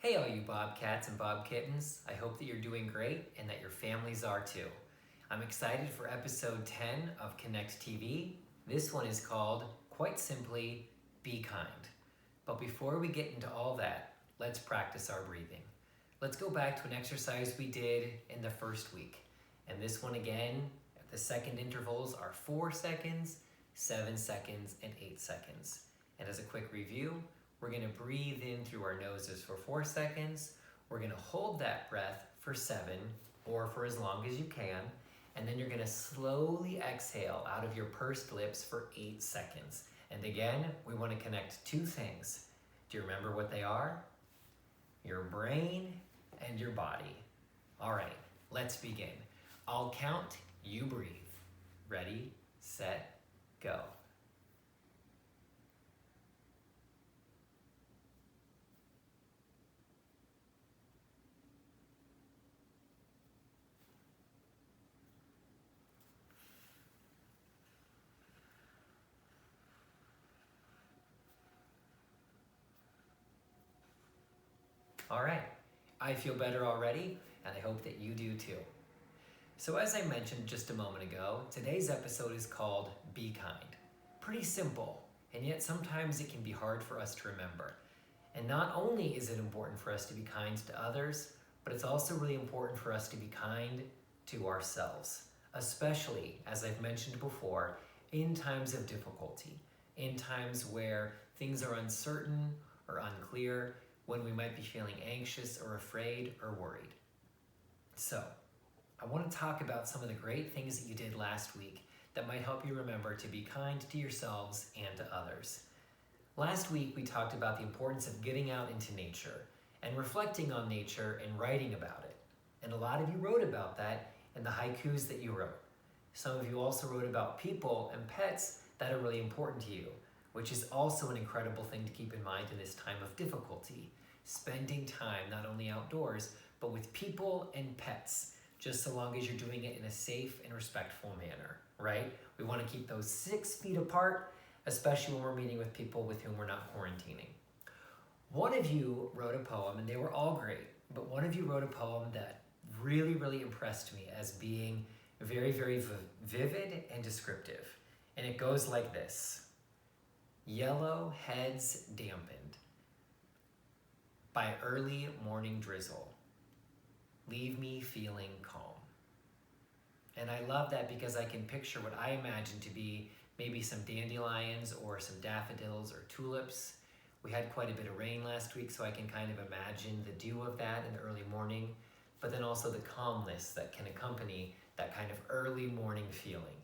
Hey all you Bobcats and Bob Kittens, I hope that you're doing great and that your families are too. I'm excited for episode 10 of Connect TV. This one is called, quite simply, Be Kind. But before we get into all that, let's practice our breathing. Let's go back to an exercise we did in the first week. And this one again, the second intervals are 4 seconds, 7 seconds, and 8 seconds. And as a quick review, we're going to breathe in through our noses for 4 seconds. We're going to hold that breath for 7 or for as long as you can. And then you're going to slowly exhale out of your pursed lips for 8 seconds. And again, we want to connect two things. Do you remember what they are? Your brain and your body. All right, let's begin. I'll count, you breathe. Ready, set, go. All right, I feel better already, and I hope that you do too. So as I mentioned just a moment ago, today's episode is called Be Kind. Pretty simple, and yet sometimes it can be hard for us to remember. And not only is it important for us to be kind to others, but it's also really important for us to be kind to ourselves, especially, as I've mentioned before, in times of difficulty, in times where things are uncertain or unclear, when we might be feeling anxious or afraid or worried. So, I want to talk about some of the great things that you did last week that might help you remember to be kind to yourselves and to others. Last week we talked about the importance of getting out into nature and reflecting on nature and writing about it. And a lot of you wrote about that in the haikus that you wrote. Some of you also wrote about people and pets that are really important to you, which is also an incredible thing to keep in mind in this time of difficulty. Spending time not only outdoors, but with people and pets, just so long as you're doing it in a safe and respectful manner, right? We want to keep those 6 feet apart, especially when we're meeting with people with whom we're not quarantining. One of you wrote a poem, and they were all great, but one of you wrote a poem that really impressed me as being very vivid and descriptive. And it goes like this. Yellow heads dampened by early morning drizzle. Leave me feeling calm. And I love that because I can picture what I imagine to be maybe some dandelions or some daffodils or tulips. We had quite a bit of rain last week, so I can kind of imagine the dew of that in the early morning, but then also the calmness that can accompany that kind of early morning feeling.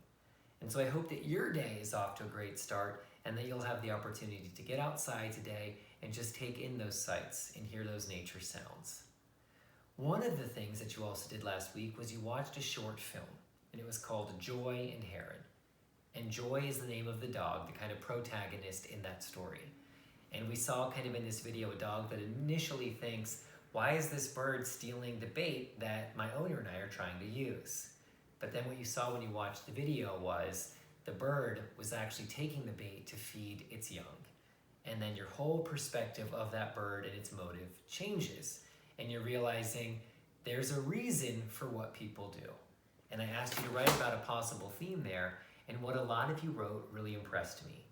And so I hope that your day is off to a great start and that you'll have the opportunity to get outside today and just take in those sights and hear those nature sounds. One of the things that you also did last week was you watched a short film, and it was called Joy and Heron. And Joy is the name of the dog, the kind of protagonist in that story. And we saw kind of in this video a dog that initially thinks, why is this bird stealing the bait that my owner and I are trying to use? But then what you saw when you watched the video was the bird was actually taking the bait to feed its young. And then your whole perspective of that bird and its motive changes. And you're realizing there's a reason for what people do. And I asked you to write about a possible theme there, and what a lot of you wrote really impressed me.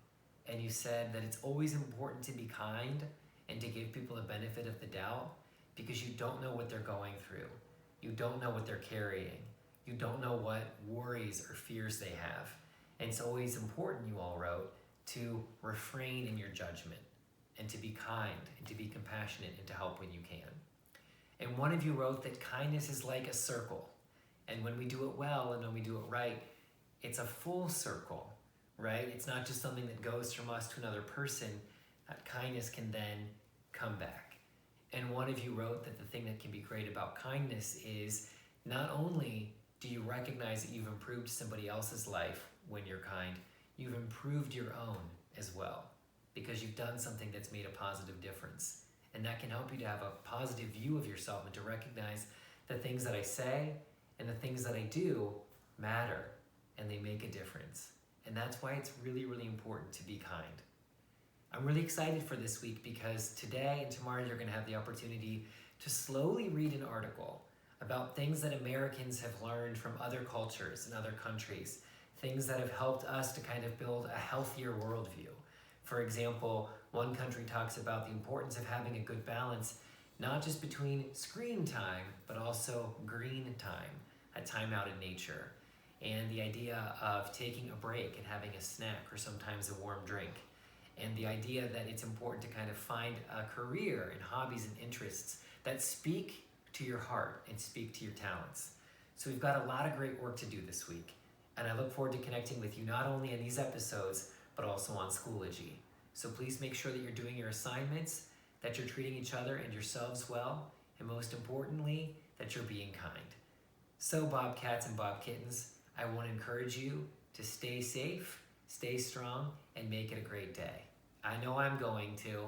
And you said that it's always important to be kind and to give people the benefit of the doubt because you don't know what they're going through. You don't know what they're carrying. You don't know what worries or fears they have. And it's always important, you all wrote, to refrain in your judgment and to be kind and to be compassionate and to help when you can. And one of you wrote that kindness is like a circle. And when we do it well and when we do it right, it's a full circle, right? It's not just something that goes from us to another person. That kindness can then come back. And one of you wrote that the thing that can be great about kindness is not only do you recognize that you've improved somebody else's life when you're kind, you've improved your own as well because you've done something that's made a positive difference. And that can help you to have a positive view of yourself and to recognize the things that I say and the things that I do matter and they make a difference. And that's why it's really important to be kind. I'm really excited for this week because today and tomorrow you're going to have the opportunity to slowly read an article about things that Americans have learned from other cultures and other countries, things that have helped us to kind of build a healthier worldview. For example, one country talks about the importance of having a good balance, not just between screen time, but also green time, a time out in nature, and the idea of taking a break and having a snack or sometimes a warm drink, and the idea that it's important to kind of find a career and hobbies and interests that speak to your heart and speak to your talents. So we've got a lot of great work to do this week, and I look forward to connecting with you not only in these episodes, but also on Schoology. So please make sure that you're doing your assignments, that you're treating each other and yourselves well, and most importantly, that you're being kind. So Bobcats and Bobkittens, I want to encourage you to stay safe, stay strong, and make it a great day. I know I'm going to.